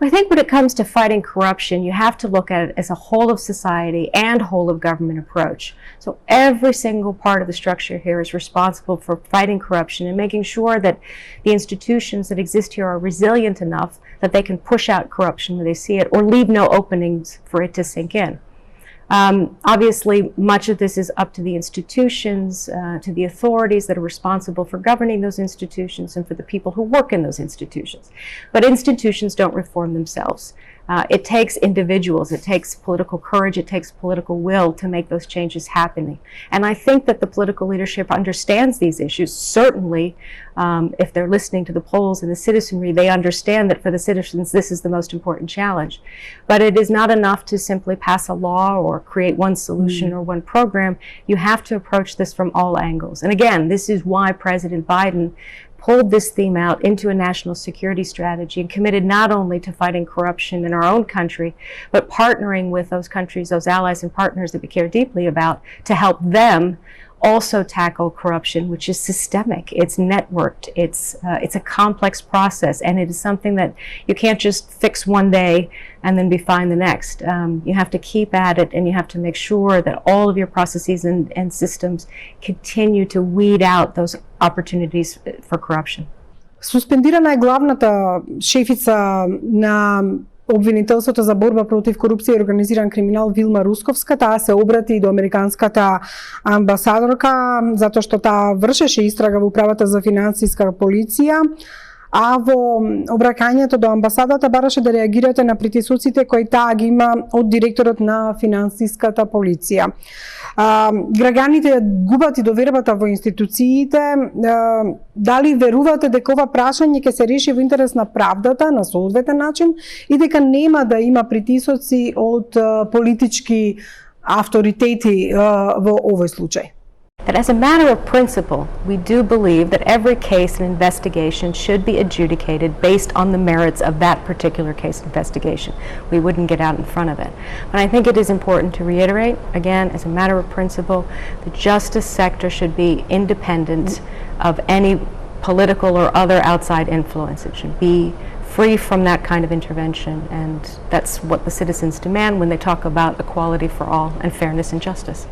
I think when it comes to fighting corruption, you have to look at it as a whole of society and whole of government approach. So every single part of the structure here is responsible for fighting corruption and making sure that the institutions that exist here are resilient enough that they can push out corruption when they see it or leave no openings for it to sink in. Obviously, much of this is up to the institutions, to the authorities that are responsible for governing those institutions and for the people who work in those institutions. But institutions don't reform themselves. It takes individuals, it takes political courage, it takes political will to make those changes happening. And I think that the political leadership understands these issues. Certainly, if they're listening to the polls and the citizenry, they understand that for the citizens this is the most important challenge. But it is not enough to simply pass a law or create one solution or one program. You have to approach this from all angles. And again, this is why President Biden pulled this theme out into a national security strategy and committed not only to fighting corruption in our own country, but partnering with those countries, those allies and partners that we care deeply about, to help them also tackle corruption, which is systemic, it's networked, it's a complex process, and it is something that you can't just fix one day and then be fine the next. You have to keep at it, and you have to make sure that all of your processes and systems continue to weed out those opportunities for corruption. Суспендирана е главната шефица на обвинителството за борба против корупција и организиран криминал Вилма Русковска. Таа се обрати до американската амбасадорка затоа што таа вршеше истрага во управата за финансиска полиција, а во обраќањето до амбасадата бараше да реагирате на притисоците кои таа ги има од директорот на финансиската полиција. Граѓаните губат и довербата во институциите. Дали верувате дека ова прашање ќе се реши во интерес на правдата на соодветен начин и дека нема да има притисоци од политички авторитети во овој случај? That as a matter of principle, we do believe that every case and investigation should be adjudicated based on the merits of that particular case investigation. We wouldn't get out in front of it. But I think it is important to reiterate, again, as a matter of principle, the justice sector should be independent of any political or other outside influence. It should be free from that kind of intervention, and that's what the citizens demand when they talk about equality for all and fairness and justice.